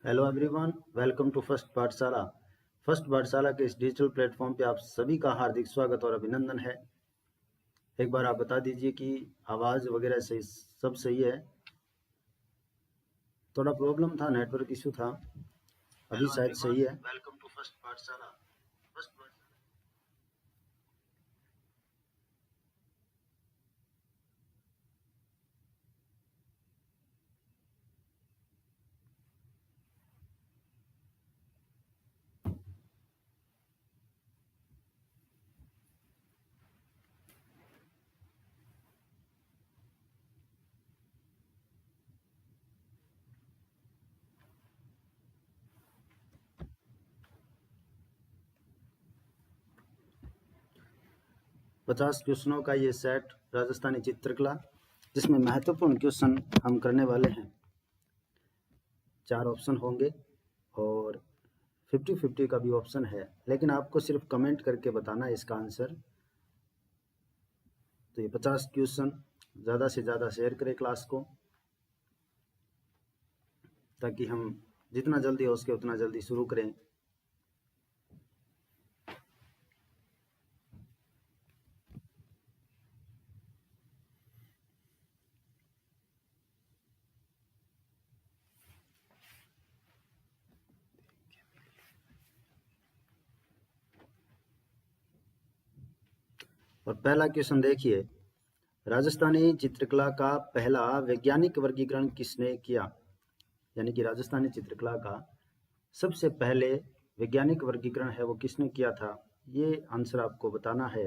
Hello everyone, welcome to first Pathshala. First Pathshala के इस digital platform पे आप सभी का हार्दिक स्वागत और अभिनंदन है। एक बार आप बता दीजिए कि आवाज़ वगैरह सही, सब सही है। थोड़ा प्रॉब्लम था, नेटवर्क इशू था, अभी शायद सही है। वेलकम टू फर्स्ट पाठशाला। पचास क्वेश्चनों का ये सेट राजस्थानी चित्रकला, जिसमें महत्वपूर्ण क्वेश्चन हम करने वाले हैं। 4 ऑप्शन होंगे और 50-50 का भी ऑप्शन है, लेकिन आपको सिर्फ कमेंट करके बताना है इसका आंसर। तो ये 50 क्वेश्चन ज़्यादा से ज़्यादा शेयर करें क्लास को, ताकि हम जितना जल्दी हो सके उतना जल्दी शुरू करें। और पहला क्वेश्चन देखिए, राजस्थानी चित्रकला का पहला वैज्ञानिक वर्गीकरण किसने किया? यानी कि राजस्थानी चित्रकला का सबसे पहले वैज्ञानिक वर्गीकरण है वो किसने किया था? ये आंसर आपको बताना है।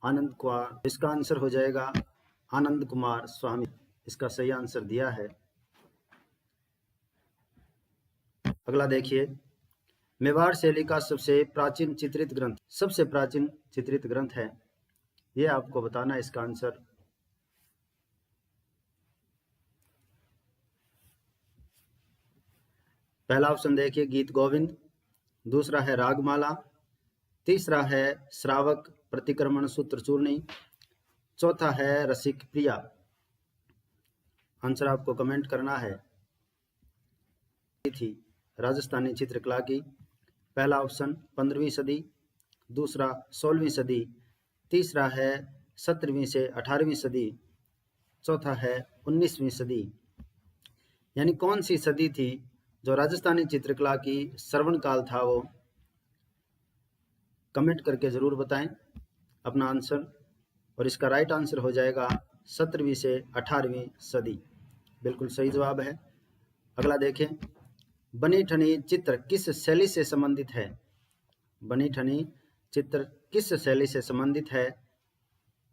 आनंद कुमार, इसका आंसर हो जाएगा आनंद कुमार स्वामी, इसका सही आंसर दिया है। अगला देखिए, मेवाड़ शैली का सबसे प्राचीन चित्रित ग्रंथ है, ये आपको बताना है इसका आंसर। पहला ऑप्शन देखिए गीत गोविंद, दूसरा है रागमाला, तीसरा है श्रावक प्रतिक्रमण सूत्र चूर्णी, चौथा है रसिक प्रिया। आंसर आपको कमेंट करना है। थी राजस्थानी चित्रकला की, पहला ऑप्शन 15वीं सदी, दूसरा 16वीं सदी, तीसरा है 17वीं से 18वीं सदी, चौथा है 19वीं सदी। यानी कौन सी सदी थी जो राजस्थानी चित्रकला की श्रवण काल था, वो कमेंट करके ज़रूर बताएं अपना आंसर। और इसका राइट आंसर हो जाएगा 17वीं से 18वीं सदी, बिल्कुल सही जवाब है। अगला देखें, बनी ठनी चित्र किस शैली से संबंधित है? बनी ठनी चित्र किस शैली से संबंधित है?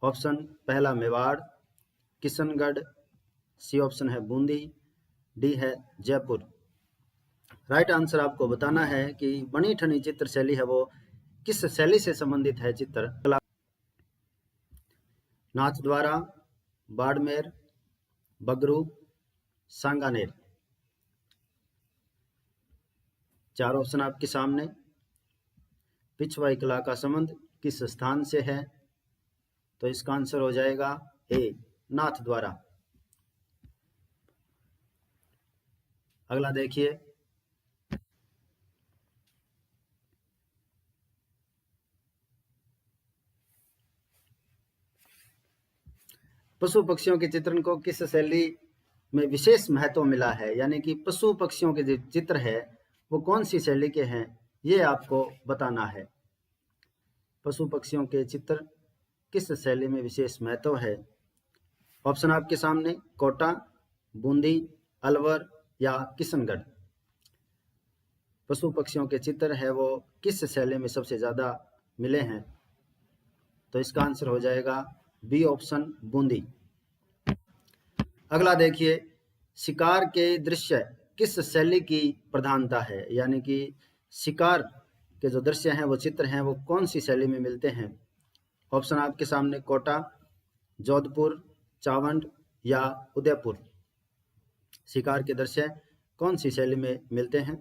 ऑप्शन पहला मेवाड़, किशनगढ़, सी ऑप्शन है बूंदी, डी है जयपुर। राइट आंसर आपको बताना है कि बनी ठनी चित्र शैली है वो किस शैली से संबंधित है चित्र? नाथद्वारा, बाड़मेर, बगरू, सांगानेर। 4 ऑप्शन आपके सामने। पिछवाई कला का संबंध किस स्थान से है? तो इसका आंसर हो जाएगा ए, नाथद्वारा। अगला देखिए, पशु पक्षियों के चित्रण को किस शैली में विशेष महत्व मिला है? यानी कि पशु पक्षियों के जो चित्र है वो कौन सी शैली के हैं, ये आपको बताना है। पशु पक्षियों के चित्र किस शैली में विशेष महत्व है? ऑप्शन आपके सामने, कोटा, बूंदी, अलवर या किशनगढ़। पशु पक्षियों के चित्र है वो किस शैली में सबसे ज़्यादा मिले हैं? तो इसका आंसर हो जाएगा बी ऑप्शन, बूंदी। अगला देखिए, शिकार के दृश्य किस शैली की प्रधानता है? यानी कि शिकार के जो दृश्य हैं वो चित्र हैं वो कौन सी शैली में मिलते हैं? ऑप्शन आपके सामने, कोटा, जोधपुर, चावंड या उदयपुर। शिकार के दृश्य कौन सी शैली में मिलते हैं?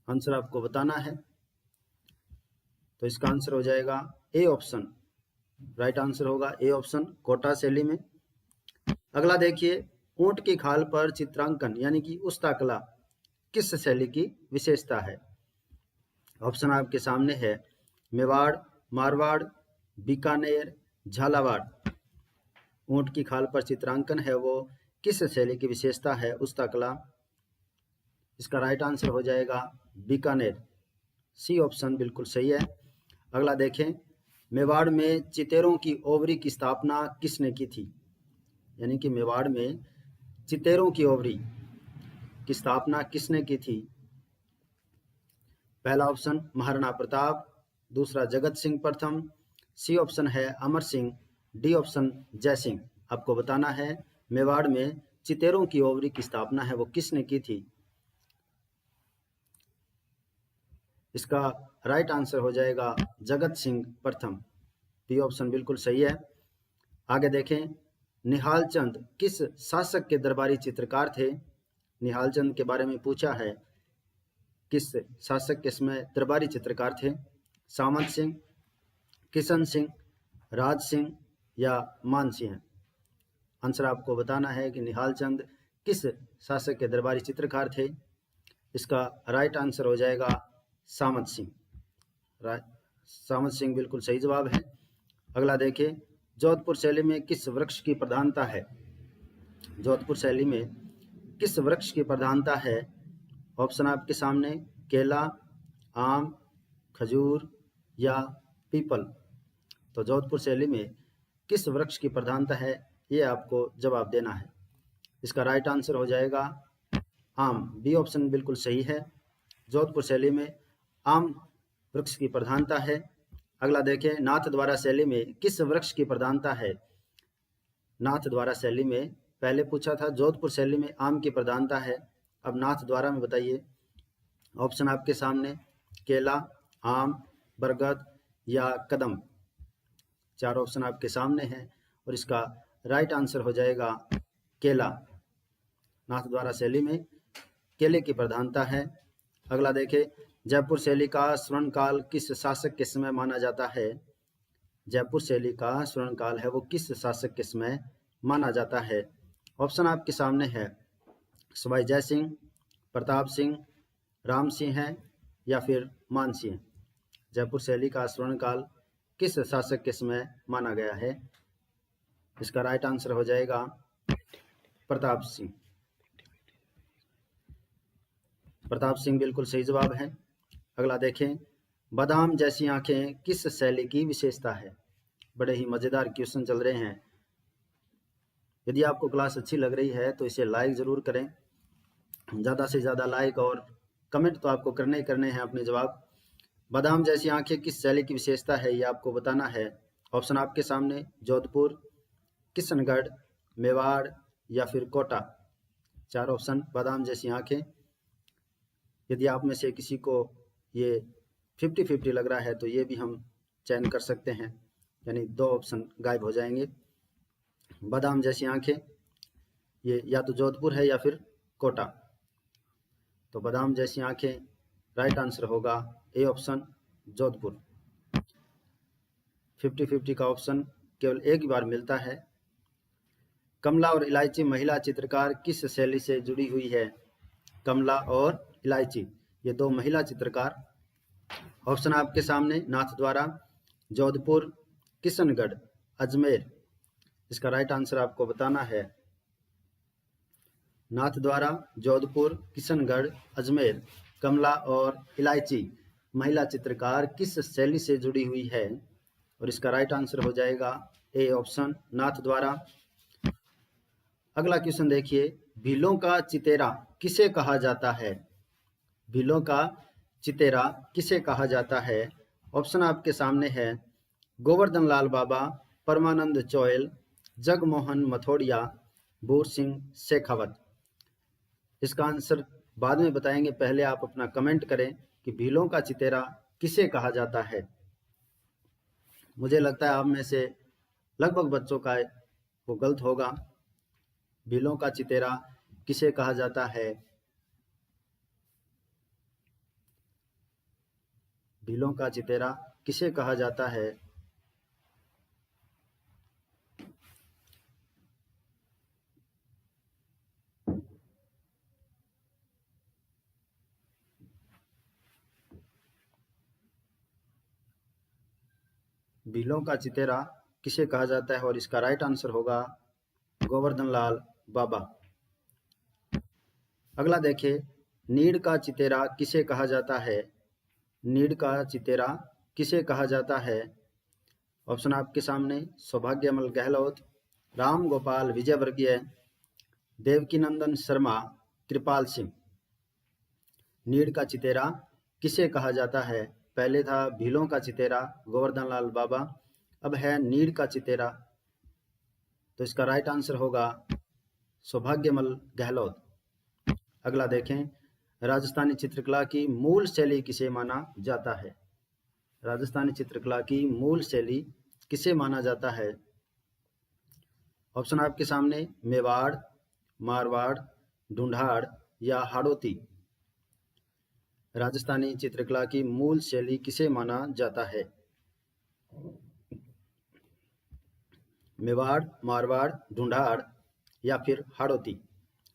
आंसर आपको बताना है। तो इसका आंसर हो जाएगा ए ऑप्शन, राइट आंसर होगा ए ऑप्शन, कोटा शैली में। अगला देखिए, ऊंट की खाल पर चित्रांकन यानी कि उस्ता कला किस शैली की विशेषता है? ऑप्शन आपके सामने है मेवाड़, मारवाड़, बीकानेर, झालावाड़। ऊंट की खाल पर चित्रांकन है वो किस शैली की विशेषता है? उस्ता कला। इसका राइट आंसर हो जाएगा बीकानेर। सी ऑप्शन बिल्कुल सही है। अगला देखें, मेवाड़ में चितेरों की ओवरी की स्थापना किसने की थी? यानी कि मेवाड़ में चितेरों की ओवरी की स्थापना किसने की थी? पहला ऑप्शन महाराणा प्रताप, दूसरा जगत सिंह प्रथम, सी ऑप्शन है अमर सिंह, डी ऑप्शन जय सिंह। आपको बताना है मेवाड़ में चितेरों की ओवरी की स्थापना है वो किसने की थी? इसका राइट आंसर हो जाएगा जगत सिंह प्रथम। बी ऑप्शन बिल्कुल सही है। आगे देखें, निहाल चंद किस शासक के दरबारी चित्रकार थे? निहाल चंद के बारे में पूछा है, किस शासक के समय दरबारी चित्रकार थे? सामंत सिंह, किशन सिंह, राज सिंह या मान सिंह? आंसर आपको बताना है कि निहाल चंद किस शासक के दरबारी चित्रकार थे। इसका राइट आंसर हो जाएगा सामंत सिंह। सामंत सिंह बिल्कुल सही जवाब है। अगला देखिए, जोधपुर शैली में किस वृक्ष की प्रधानता है? जोधपुर शैली में किस वृक्ष की प्रधानता है? ऑप्शन आपके सामने केला, आम, खजूर या पीपल। तो जोधपुर शैली में किस वृक्ष की प्रधानता है, ये आपको जवाब देना है। इसका राइट आंसर हो जाएगा आम। बी ऑप्शन बिल्कुल सही है। जोधपुर शैली में आम वृक्ष की प्रधानता है। अगला देखें, नाथद्वारा शैली में किस वृक्ष की प्रधानता है? नाथद्वारा शैली में पहले पूछा था जोधपुर शैली में आम की प्रधानता है, अब नाथद्वारा में बताइए। ऑप्शन आपके सामने केला, आम, बरगद या कदम। चार ऑप्शन आपके सामने हैं और इसका राइट आंसर हो जाएगा केला। नाथद्वारा शैली में केले की प्रधानता है। अगला देखें, जयपुर शैली का स्वर्णकाल किस शासक के समय माना जाता है? जयपुर शैली का स्वर्णकाल है वो किस शासक के समय माना जाता है? ऑप्शन आपके सामने है सवाई जय सिंह, प्रताप सिंह, राम सिंह है या फिर मान सिंह। जयपुर शैली का स्वर्णकाल किस शासक के समय माना गया है? इसका राइट आंसर हो जाएगा प्रताप सिंह। प्रताप सिंह बिल्कुल सही जवाब है। अगला देखें, बादाम जैसी आंखें किस शैली की विशेषता है? बड़े ही मजेदार क्वेश्चन चल रहे हैं। यदि आपको क्लास अच्छी लग रही है तो इसे लाइक जरूर करें। ज़्यादा से ज़्यादा लाइक और कमेंट तो आपको करने ही करने हैं अपने जवाब। बादाम जैसी आंखें किस शैली की विशेषता है, ये आपको बताना है। ऑप्शन आपके सामने जोधपुर, किशनगढ़, मेवाड़ या फिर कोटा। चार ऑप्शन बादाम जैसी आंखें। यदि आप में से किसी को ये 50-50 लग रहा है तो ये भी हम चयन कर सकते हैं, यानी दो ऑप्शन गायब हो जाएंगे। बादाम जैसी आंखें ये या तो जोधपुर है या फिर कोटा। तो बादाम जैसी आंखें राइट आंसर होगा ए ऑप्शन जोधपुर। 50-50 का ऑप्शन केवल एक ही बार मिलता है। कमला और इलायची महिला चित्रकार किस शैली से जुड़ी हुई है? कमला और इलायची ये दो महिला चित्रकार। ऑप्शन आपके सामने नाथद्वारा, जोधपुर, किशनगढ़, अजमेर। इसका राइट आंसर आपको बताना है नाथद्वारा, जोधपुर, किशनगढ़, अजमेर। कमला और इलायची महिला चित्रकार किस शैली से जुड़ी हुई है? और इसका राइट आंसर हो जाएगा ए ऑप्शन नाथद्वारा। अगला क्वेश्चन देखिए, भीलों का चितेरा किसे कहा जाता है? भीलों का चितेरा किसे कहा जाता है? ऑप्शन आपके सामने है गोवर्धन लाल बाबा, परमानंद चौयल, जगमोहन मथोड़िया, बूर सिंह शेखावत। इसका आंसर बाद में बताएंगे, पहले आप अपना कमेंट करें कि भीलों का चितेरा किसे कहा जाता है। मुझे लगता है आप में से लगभग बच्चों का वो गलत होगा। भीलों का चितेरा किसे कहा जाता है? भीलों का चितेरा किसे कहा जाता है? भीलों का चितेरा किसे कहा जाता है, और इसका राइट आंसर होगा गोवर्धन लाल बाबा। अगला देखिए, नीड़ का चितेरा किसे कहा जाता है। नीड़ का चितेरा किसे कहा जाता है। ऑप्शन आपके सामने, सौभाग्यमल गहलोत, राम गोपाल विजयवर्गीय, देवकीनंदन शर्मा, कृपाल सिंह। नीड़ का चितेरा किसे कहा जाता है। पहले था भीलों का चितेरा गोवर्धन लाल बाबा, अब है नीड़ का चितेरा, तो इसका राइट आंसर होगा सौभाग्यमल गहलोत। अगला देखें, राजस्थानी चित्रकला की मूल शैली किसे माना जाता है। राजस्थानी चित्रकला की मूल शैली किसे माना जाता है। ऑप्शन आपके सामने, मेवाड़, मारवाड़, ढूंढाड़ या हाड़ौती। राजस्थानी चित्रकला की मूल शैली किसे माना जाता है। मेवाड़, मारवाड़, ढूंढाड़ या फिर हाड़ौती।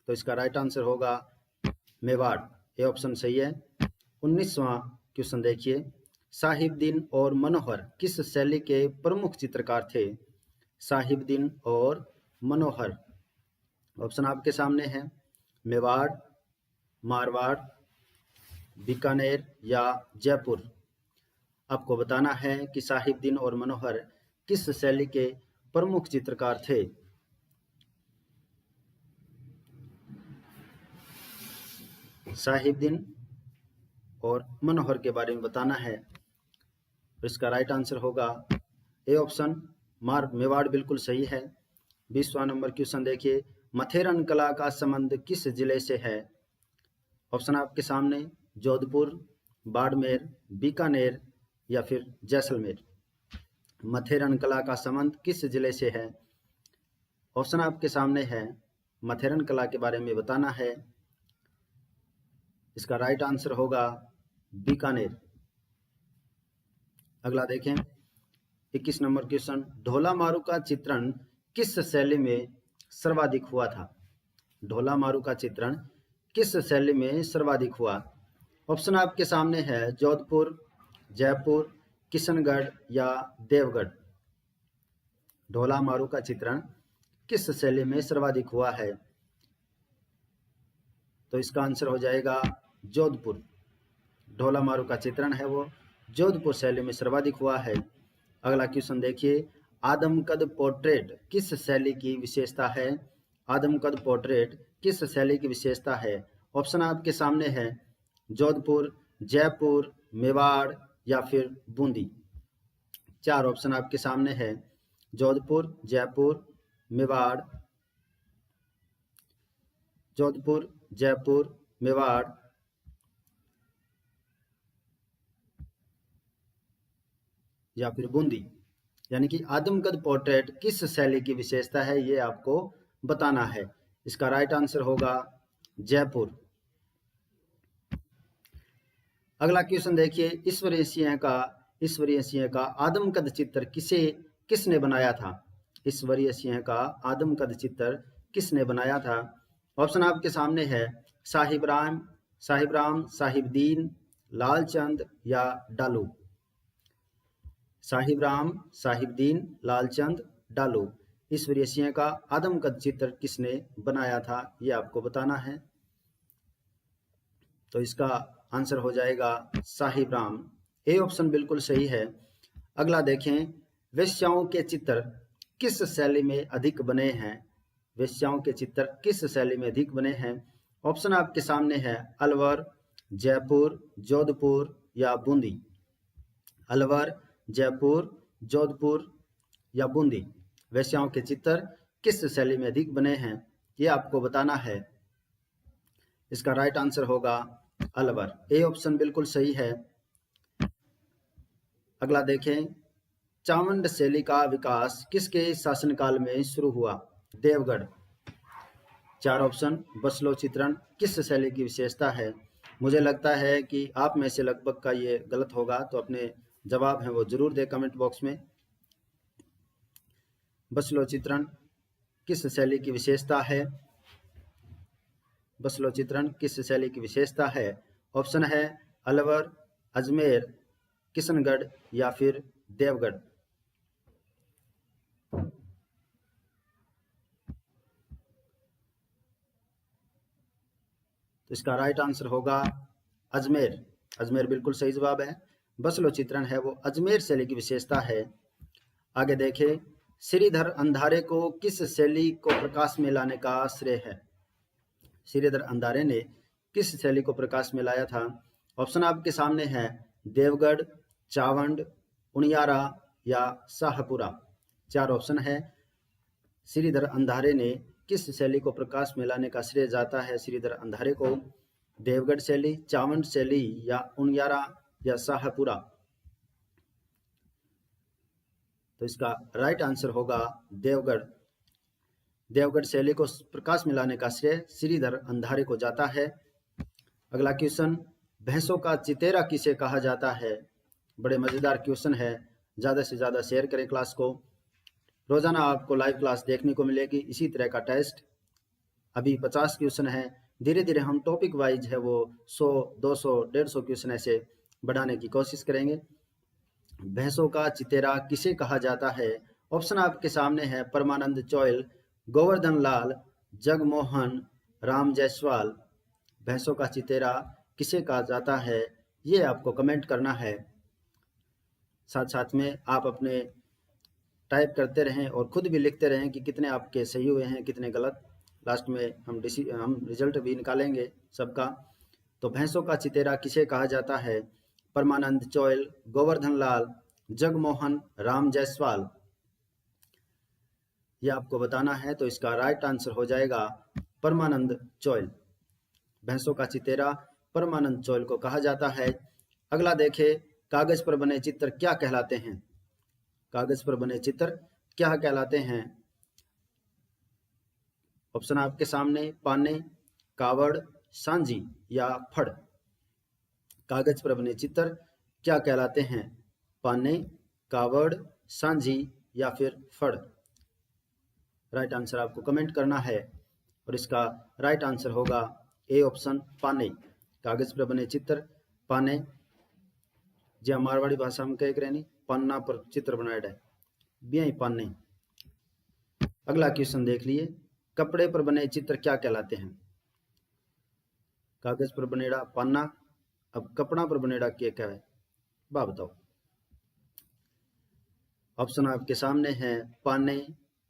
तो इसका राइट आंसर होगा मेवाड़, ये ऑप्शन सही है। 19वां क्वेश्चन देखिए, साहिबदीन और मनोहर किस शैली के प्रमुख चित्रकार थे। साहिबदीन और मनोहर। ऑप्शन आपके सामने है, मेवाड़, मारवाड़, बीकानेर या जयपुर। आपको बताना है कि साहिबदीन और मनोहर किस शैली के प्रमुख चित्रकार थे। साहिबदीन और मनोहर के बारे में बताना है, इसका राइट आंसर होगा ए ऑप्शन, मेवाड़ बिल्कुल सही है। 20वां नंबर क्वेश्चन देखिए, मथेरन कला का संबंध किस जिले से है। ऑप्शन आपके सामने, जोधपुर, बाड़मेर, बीकानेर या फिर जैसलमेर। मथेरन कला का संबंध किस जिले से है। ऑप्शन आपके सामने है, मथेरन कला के बारे में बताना है, इसका राइट आंसर होगा बीकानेर। अगला देखें, 21 नंबर क्वेश्चन, ढोला मारू का चित्रण किस शैली में सर्वाधिक हुआ था। ढोला मारू का चित्रण किस शैली में सर्वाधिक हुआ। ऑप्शन आपके सामने है, जोधपुर, जयपुर, किशनगढ़ या देवगढ़। ढोला मारू का चित्रण किस शैली में सर्वाधिक हुआ है, तो इसका आंसर हो जाएगा जोधपुर। ढोला मारू का चित्रण है वो जोधपुर शैली में सर्वाधिक हुआ है। अगला क्वेश्चन देखिए, आदमकद पोर्ट्रेट किस शैली की विशेषता है। आदमकद पोर्ट्रेट किस शैली की विशेषता है। ऑप्शन आपके सामने है, जोधपुर, जयपुर, मेवाड़ या फिर बूंदी। 4 ऑप्शन आपके सामने है, जोधपुर, जयपुर, मेवाड़, जोधपुर, जयपुर, मेवाड़ या फिर बूंदी। यानी कि आदमकद पोर्ट्रेट किस शैली की विशेषता है, ये आपको बताना है। इसका राइट आंसर होगा जयपुर। अगला क्वेश्चन देखिए, ईश्वरीय सिंह का आदमकद चित्र किसने बनाया था। ईश्वरीय सिंह का आदमकद चित्र किसने बनाया था। ऑप्शन आपके सामने है, साहिबराम, साहिबदीन, लालचंद या डालू। साहिबराम, साहिबदीन, लालचंद, डालू। ईश्वरीय सिंह का आदमकद चित्र किसने बनाया था, ये आपको बताना है। तो इसका आंसर हो जाएगा साहिबराम, ए ऑप्शन बिल्कुल सही है। अगला देखें, वेश्याओं के चित्र किस शैली में अधिक बने हैं। वेश्याओं के चित्र किस शैली में अधिक बने हैं। ऑप्शन आपके सामने है, अलवर, जयपुर, जोधपुर या बूंदी। अलवर, जयपुर, जोधपुर या बूंदी। वेश्याओं के चित्र किस शैली में अधिक बने हैं, ये आपको बताना है। इसका राइट आंसर होगा अलवर, ए ऑप्शन बिल्कुल सही है। अगला देखें, चावंड शैली का विकास किसके शासनकाल में शुरू हुआ। देवगढ़। 4 ऑप्शन, बसलो चित्रण किस शैली की विशेषता है। मुझे लगता है कि आप में से लगभग का ये गलत होगा, तो अपने जवाब हैं वो जरूर दें कमेंट बॉक्स में। बसलो चित्रण किस शैली की विशेषता है। बसलो चित्रण किस शैली की विशेषता है। ऑप्शन है, अलवर, अजमेर, किशनगढ़ या फिर देवगढ़। तो इसका राइट आंसर होगा अजमेर। अजमेर बिल्कुल सही जवाब है। बसलो चित्रण है वो अजमेर शैली की विशेषता है। आगे देखें, श्रीधर अंधारे को किस शैली को प्रकाश में लाने का श्रेय है? श्रीधर अंधारे ने किस शैली को प्रकाश में लाया था? ऑप्शन आपके सामने है देवगढ़, चावंड, उनियारा या शाहपुरा। 4 ऑप्शन है। श्रीधर अंधारे ने किस शैली को प्रकाश में लाने का श्रेय जाता है श्रीधर अंधारे को? देवगढ़ शैली, चावंड शैली या उनियारा या शाहपुरा। तो इसका राइट आंसर होगा देवगढ़। देवगढ़ शैली को प्रकाश में लाने का श्रेय श्रीधर अंधारे को जाता है। अगला क्वेश्चन, भैंसों का चितेरा किसे कहा जाता है? बड़े मजेदार क्वेश्चन है, ज्यादा से ज्यादा शेयर करें क्लास को। रोजाना आपको लाइव क्लास देखने को मिलेगी इसी तरह का टेस्ट। अभी 50 क्वेश्चन है, धीरे धीरे हम टॉपिक वाइज है वो 100, 200, 150 क्वेश्चन ऐसे बढ़ाने की कोशिश करेंगे। भैंसों का चितेरा किसे कहा जाता है? ऑप्शन आपके सामने है परमानंद चौयल, गोवर्धन लाल, जगमोहन राम जायसवाल। भैंसों का चितेरा किसे कहा जाता है, ये आपको कमेंट करना है। साथ साथ में आप अपने टाइप करते रहें और खुद भी लिखते रहें कि कितने आपके सही हुए हैं, कितने गलत। लास्ट में हम रिजल्ट भी निकालेंगे सबका। तो भैंसों का चितेरा किसे कहा जाता है? परमानंद चौयल, गोवर्धन लाल, जगमोहन राम जायसवाल। ये आपको बताना है। तो इसका राइट आंसर हो जाएगा परमानंद चौयल। भैंसों का चितेरा परमानंद चौयल को कहा जाता है। अगला देखें, कागज पर बने चित्र क्या कहलाते हैं? कागज पर बने चित्र क्या कहलाते हैं? ऑप्शन आपके सामने पाने, कावड़, सांझी या फड़। कागज पर बने चित्र क्या कहलाते हैं? पाने, कावड़, सांझी या फिर फड़। राइट आंसर आपको कमेंट करना है और इसका राइट आंसर होगा ए ऑप्शन पाने। कागज पर बने चित्र पाने, जी मारवाड़ी भाषा में कह रहे पन्ना पर चित्र बनाया है बिया पाने। अगला क्वेश्चन देख लिए, कपड़े पर बने चित्र क्या कहलाते हैं? कागज पर बनेड़ा पन्ना, अब कपड़ा पर बनेड़ा क्या है बा बताओ। ऑप्शन आपके सामने है पाने,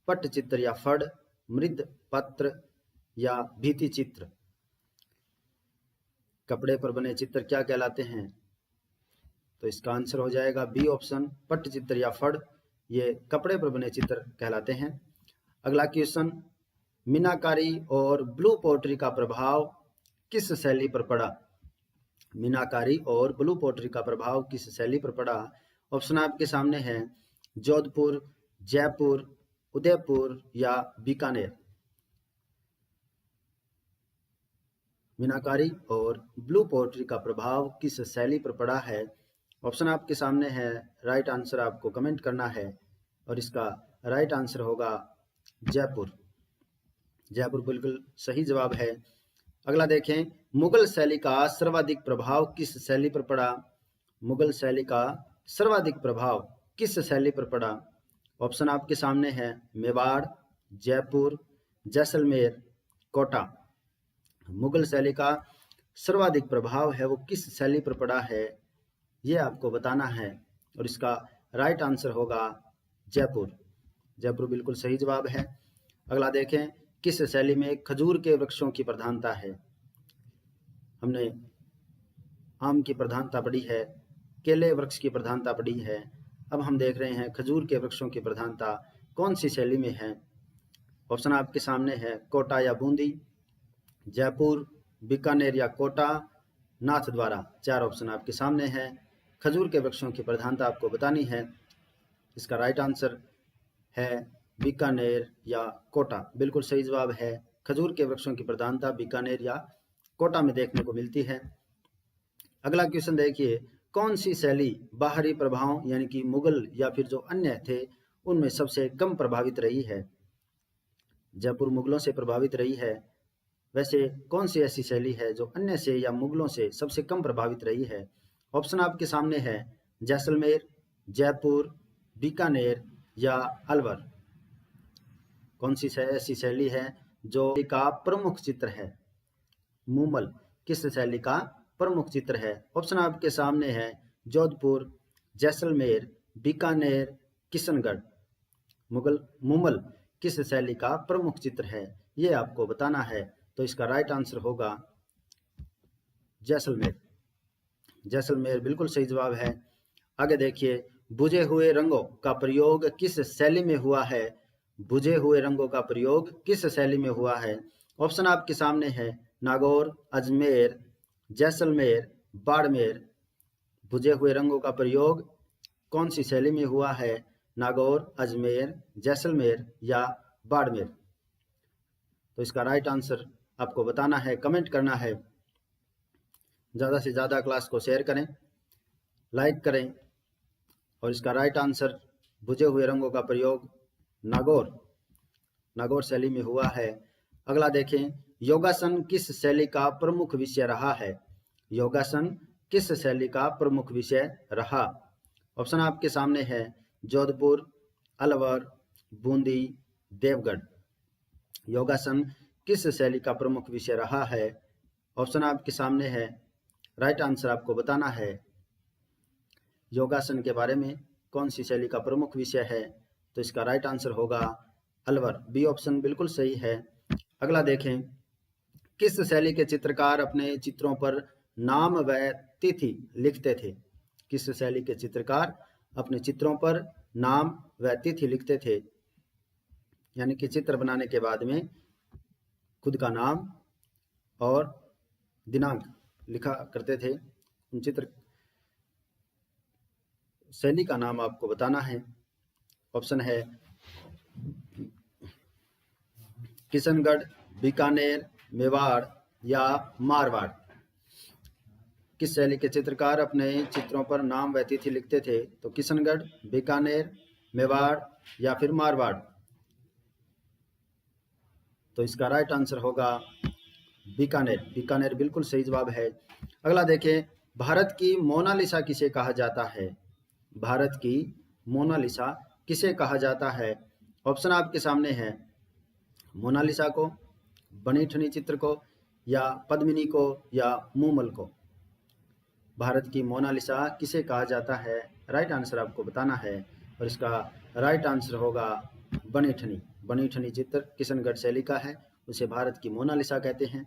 पट्टचित्र या फड़, मृद पत्र या भीति चित्र। कपड़े पर बने चित्र क्या कहलाते हैं? तो इसका आंसर हो जाएगा बी ऑप्शन पट्टचित्र या फड़। ये कपड़े पर बने चित्र कहलाते हैं। अगला क्वेश्चन, मीनाकारी और ब्लू पोट्री का प्रभाव किस शैली पर पड़ा? मीनाकारी और ब्लू पोट्री का प्रभाव किस शैली पर पड़ा? ऑप्शन आपके सामने है जोधपुर, जयपुर, उदयपुर या बीकानेर। मीनाकारी और ब्लू पोट्री का प्रभाव किस शैली पर पड़ा है? ऑप्शन आपके सामने है, राइट आंसर आपको कमेंट करना है और इसका राइट आंसर होगा जयपुर। जयपुर बिल्कुल सही जवाब है। अगला देखें, मुगल शैली का सर्वाधिक प्रभाव किस शैली पर पड़ा? मुगल शैली का सर्वाधिक प्रभाव किस शैली पर पड़ा? ऑप्शन आपके सामने है मेवाड़, जयपुर, जैसलमेर, कोटा। मुगल शैली का सर्वाधिक प्रभाव है वो किस शैली पर पड़ा है, ये आपको बताना है और इसका राइट आंसर होगा जयपुर। जयपुर बिल्कुल सही जवाब है। अगला देखें, किस शैली में खजूर के वृक्षों की प्रधानता है? हमने आम की प्रधानता पढ़ी है, केले वृक्ष की प्रधानता पढ़ी है, अब हम देख रहे हैं खजूर के वृक्षों की प्रधानता कौन सी शैली में है। ऑप्शन आपके सामने है कोटा या बूंदी, जयपुर, बीकानेर या कोटा, नाथ द्वारा। 4 ऑप्शन आपके सामने हैं। खजूर के वृक्षों की प्रधानता आपको बतानी है। इसका राइट आंसर है बीकानेर या कोटा। बिल्कुल सही जवाब है। खजूर के वृक्षों की प्रधानता बीकानेर या कोटा में देखने को मिलती है। अगला क्वेश्चन देखिए, कौन सी शैली बाहरी प्रभाव यानी कि मुगल या फिर जो अन्य थे उनमें सबसे कम प्रभावित रही है? जयपुर मुगलों से प्रभावित रही है, वैसे कौन सी ऐसी शैली है जो अन्य से या मुगलों से सबसे कम प्रभावित रही है? ऑप्शन आपके सामने है जैसलमेर, जयपुर, बीकानेर या अलवर। कौन सी ऐसी शैली है जो का प्रमुख चित्र है? मूमल। किस शैली का प्रमुख चित्र है? ऑप्शन आपके सामने है जोधपुर, जैसलमेर, बीकानेर, किशनगढ़। मुमल किस शैली का प्रमुख चित्र है, ये आपको बताना है। तो इसका राइट आंसर होगा जैसलमेर। जैसलमेर बिल्कुल सही जवाब है। आगे देखिए, बुझे हुए रंगों का प्रयोग किस शैली में हुआ है? बुझे हुए रंगों का प्रयोग किस शैली में हुआ है? ऑप्शन आपके सामने है नागौर, अजमेर, जैसलमेर, बाड़मेर। बुझे हुए रंगों का प्रयोग कौन सी शैली में हुआ है? नागौर, अजमेर, जैसलमेर या बाड़मेर। तो इसका राइट आंसर आपको बताना है, कमेंट करना है। ज़्यादा से ज़्यादा क्लास को शेयर करें, लाइक करें। और इसका राइट आंसर बुझे हुए रंगों का प्रयोग नागौर शैली में हुआ है। अगला देखें, योगासन किस शैली का प्रमुख विषय रहा है? योगासन किस शैली का प्रमुख विषय रहा? ऑप्शन आपके सामने है जोधपुर, अलवर, बूंदी, देवगढ़। योगासन किस शैली का प्रमुख विषय रहा है? ऑप्शन आपके सामने है, राइट आंसर आपको बताना है। योगासन के बारे में कौन सी शैली का प्रमुख विषय है? तो इसका राइट आंसर होगा अलवर। बी ऑप्शन बिल्कुल सही है। अगला देखें, किस शैली के चित्रकार अपने चित्रों पर नाम व तिथि लिखते थे? किस शैली के चित्रकार अपने चित्रों पर नाम व तिथि लिखते थे? यानी कि चित्र बनाने के बाद में खुद का नाम और दिनांक लिखा करते थे। उन चित्र शैली का नाम आपको बताना है। ऑप्शन है किशनगढ़, बीकानेर, मेवाड़ या मारवाड़। किस शैली के चित्रकार अपने चित्रों पर नाम व तिथि लिखते थे? तो किशनगढ़, बीकानेर, मेवाड़ या फिर मारवाड़। तो इसका राइट आंसर होगा बीकानेर। बीकानेर बिल्कुल सही जवाब है। अगला देखें, भारत की मोनालिसा किसे कहा जाता है? भारत की मोनालिसा किसे कहा जाता है? ऑप्शन आपके सामने है मोनालिसा को, बनी ठनी चित्र को या पद्मिनी को या मूमल को। भारत की मोनालिसा किसे कहा जाता है? राइट आंसर आपको बताना है। और इसका राइट आंसर होगा बनी ठनी। बनी ठनी चित्र किशनगढ़ शैली का है, उसे भारत की मोनालिसा कहते हैं।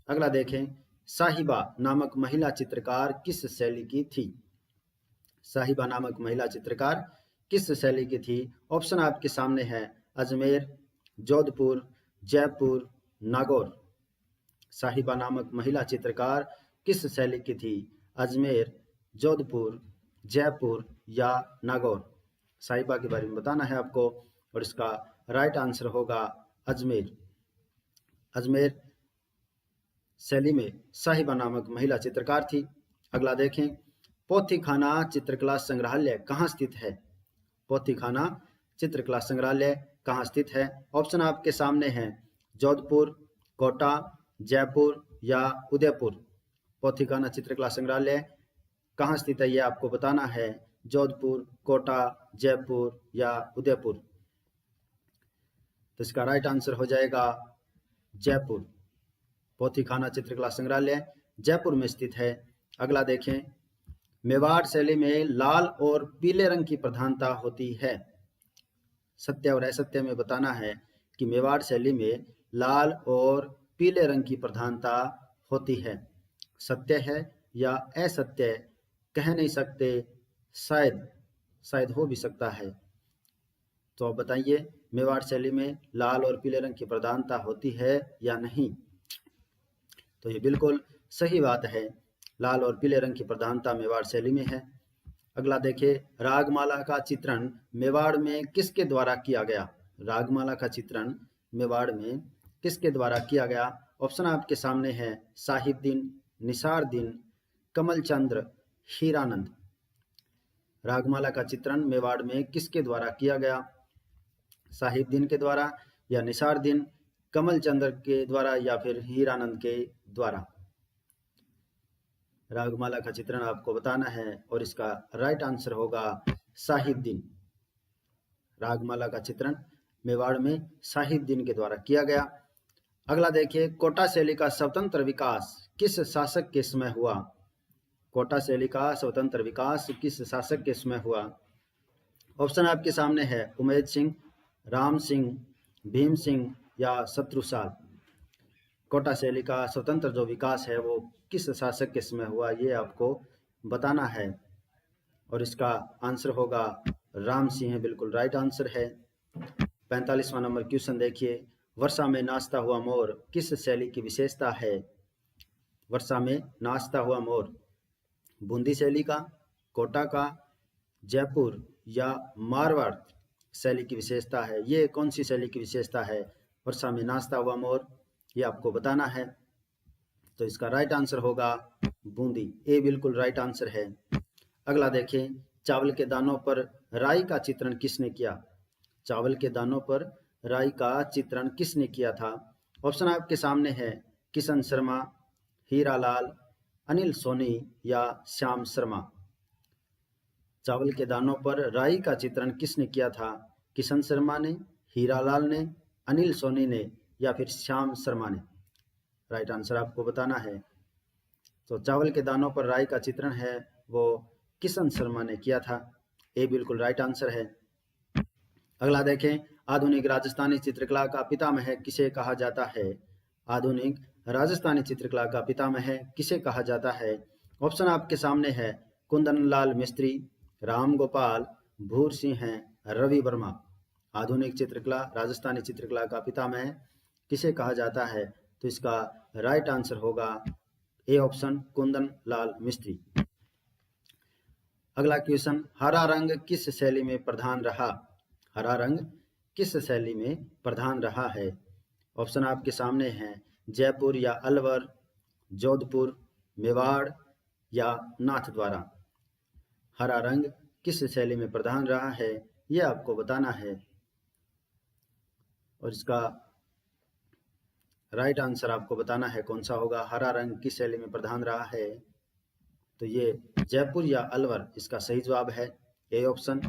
अगला देखें, साहिबा नामक महिला चित्रकार किस शैली की थी? साहिबा नामक महिला चित्रकार किस शैली की थी? ऑप्शन आपके सामने है अजमेर, जोधपुर, जयपुर, नागौर। साहिबा नामक महिला चित्रकार किस शैली की थी? अजमेर, जोधपुर, जयपुर या नागौर। साहिबा के बारे में बताना है आपको और इसका राइट आंसर होगा अजमेर। अजमेर शैली में साहिबा नामक महिला चित्रकार थी। अगला देखें, पोथीखाना चित्रकला संग्रहालय कहाँ स्थित है? पोथीखाना चित्रकला संग्रहालय कहाँ स्थित है? ऑप्शन आपके सामने हैं जोधपुर, कोटा, जयपुर या उदयपुर। पोथीखाना चित्रकला संग्रहालय कहाँ स्थित है, ये आपको बताना है। जोधपुर, कोटा, जयपुर या उदयपुर। तो इसका राइट आंसर हो जाएगा जयपुर। पोथीखाना चित्रकला संग्रहालय जयपुर में स्थित है। अगला देखें, मेवाड़ शैली में लाल और पीले रंग की प्रधानता होती है। सत्य और असत्य में बताना है कि मेवाड़ शैली में लाल और पीले रंग की प्रधानता होती है। सत्य है या असत्य कह नहीं सकते, शायद हो भी सकता है। तो आप बताइए, मेवाड़ शैली में लाल और पीले रंग की प्रधानता होती है या नहीं? तो ये बिल्कुल सही बात है, लाल और पीले रंग की प्रधानता मेवाड़ शैली में है। अगला देखिए, रागमाला का चित्रण मेवाड़ में किसके द्वारा किया गया? रागमाला का चित्रण मेवाड़ में किसके द्वारा किया गया? ऑप्शन आपके सामने है साहिबदीन, निसारदीन, कमलचंद्र, हीरानंद। रागमाला का चित्रण मेवाड़ में किसके द्वारा किया गया? साहिबदीन के द्वारा या निसारदीन, कमलचंद्र के द्वारा या फिर हीरानंद के द्वारा। रागमाला का चित्रण आपको बताना है और इसका राइट आंसर होगा साहिबदीन। रागमाला का चित्रण मेवाड़ में साहिबदीन के द्वारा किया गया। अगला देखिए, कोटा शैली का स्वतंत्र विकास किस शासक के समय हुआ? कोटा शैली का स्वतंत्र विकास किस शासक के समय हुआ? ऑप्शन आपके सामने है उमेद सिंह, राम सिंह, भीम सिंह या शत्रुसाल। कोटा शैली का स्वतंत्र जो विकास है वो किस शासक के समय हुआ, ये आपको बताना है और इसका आंसर होगा राम सिंह, बिल्कुल राइट आंसर है। 45वां नंबर क्वेश्चन देखिए, वर्षा में नाचता हुआ मोर किस शैली की विशेषता है? वर्षा में नाचता हुआ मोर बूंदी शैली का, कोटा का, जयपुर या मारवाड़ शैली की विशेषता है? ये कौन सी शैली की विशेषता है वर्षा में नाचता हुआ मोर, ये आपको बताना है। तो इसका राइट आंसर होगा बूंदी, ए बिल्कुल राइट आंसर है। अगला देखें, चावल के दानों पर राई का चित्रण किसने किया? चावल के दानों पर राई का चित्रण किसने किया था? ऑप्शन आपके सामने है किशन शर्मा, हीरालाल, अनिल सोनी या श्याम शर्मा। चावल के दानों पर राई का चित्रण किसने किया था? किशन शर्मा ने, हीरालाल ने, अनिल सोनी ने या फिर श्याम शर्मा ने? राइट आंसर आपको बताना है। तो चावल के दानों पर राई का चित्रण है वो किशन शर्मा ने किया था, ए बिल्कुल राइट आंसर है। अगला देखें, आधुनिक राजस्थानी चित्रकला का पितामह किसे कहा जाता है? आधुनिक राजस्थानी चित्रकला का पितामह किसे कहा जाता है? ऑप्शन आपके सामने है कुंदन लाल मिस्त्री, राम गोपाल, भूर सिंह, रवि वर्मा। आधुनिक चित्रकला, राजस्थानी चित्रकला का पितामह किसे कहा जाता है? तो इसका राइट आंसर होगा ए ऑप्शन, कुंदन लाल मिस्त्री। अगला क्वेश्चन, हरा रंग किस शैली में प्रधान रहा? हरा रंग किस शैली में प्रधान रहा है? ऑप्शन आपके सामने हैं जयपुर या अलवर, जोधपुर, मेवाड़ या नाथद्वारा। हरा रंग किस शैली में प्रधान रहा है, ये आपको बताना है और इसका राइट आंसर आपको बताना है कौन सा होगा। हरा रंग किस शैली में प्रधान रहा है, तो ये जयपुर या अलवर इसका सही जवाब है, ए ऑप्शन।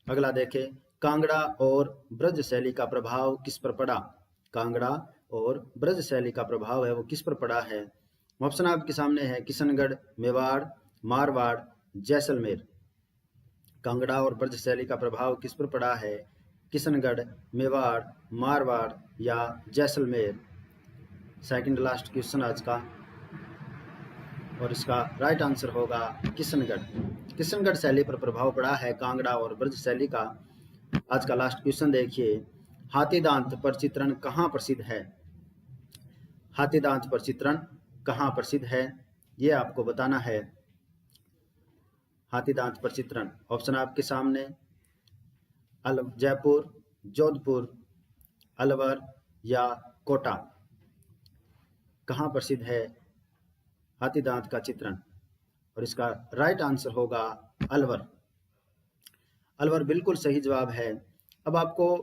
अगला देखें, कांगड़ा और ब्रज शैली का प्रभाव किस पर पड़ा? कांगड़ा और ब्रज शैली का प्रभाव है वो किस पर पड़ा है? ऑप्शन आपके सामने है किशनगढ़, मेवाड़, मारवाड़, जैसलमेर। कांगड़ा और ब्रज शैली का प्रभाव किस पर पड़ा है? किशनगढ़, मेवाड़, मारवाड़ या जैसलमेर। सेकंड लास्ट क्वेश्चन आज का और इसका राइट आंसर होगा किशनगढ़। किशनगढ़ शैली पर प्रभाव पड़ा है कांगड़ा और ब्रज शैली का। आज का लास्ट क्वेश्चन देखिए, हाथी दांत पर चित्रण कहाँ प्रसिद्ध है? हाथी दांत पर चित्रण कहाँ प्रसिद्ध है, ये आपको बताना है। हाथी दांत पर चित्रण, ऑप्शन आपके सामने जयपुर, जोधपुर, अलवर या कोटा। कहाँ प्रसिद्ध है हाथी दांत का चित्रण, और इसका राइट आंसर होगा अलवर। अलवर बिल्कुल सही जवाब है। अब आपको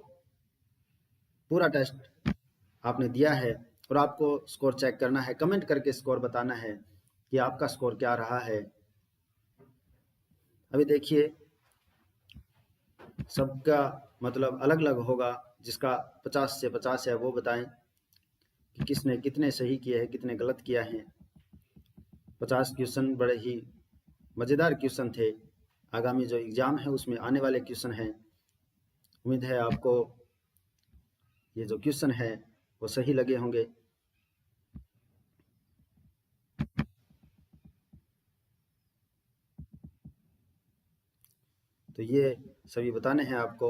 पूरा टेस्ट आपने दिया है और आपको स्कोर चेक करना है, कमेंट करके स्कोर बताना है कि आपका स्कोर क्या रहा है। अभी देखिए सबका मतलब अलग अलग होगा, जिसका 50 से 50 है वो बताएं कि किसने कितने सही किए हैं, कितने गलत किया है। 50 क्वेश्चन बड़े ही मज़ेदार क्वेश्चन थे, आगामी जो एग्ज़ाम है उसमें आने वाले क्वेश्चन हैं। उम्मीद है आपको ये जो क्वेश्चन है वो सही लगे होंगे। तो ये सभी बताने हैं आपको,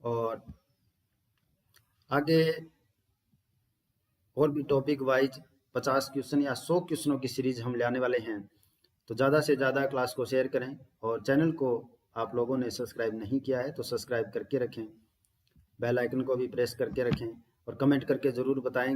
और आगे और भी टॉपिक वाइज 50 क्वेश्चन या 100 क्वेश्चनों की सीरीज हम ले आने वाले हैं। तो ज़्यादा से ज़्यादा क्लास को शेयर करें, और चैनल को आप लोगों ने सब्सक्राइब नहीं किया है तो सब्सक्राइब करके रखें, बेल आइकन को भी प्रेस करके रखें, और कमेंट करके ज़रूर बताएं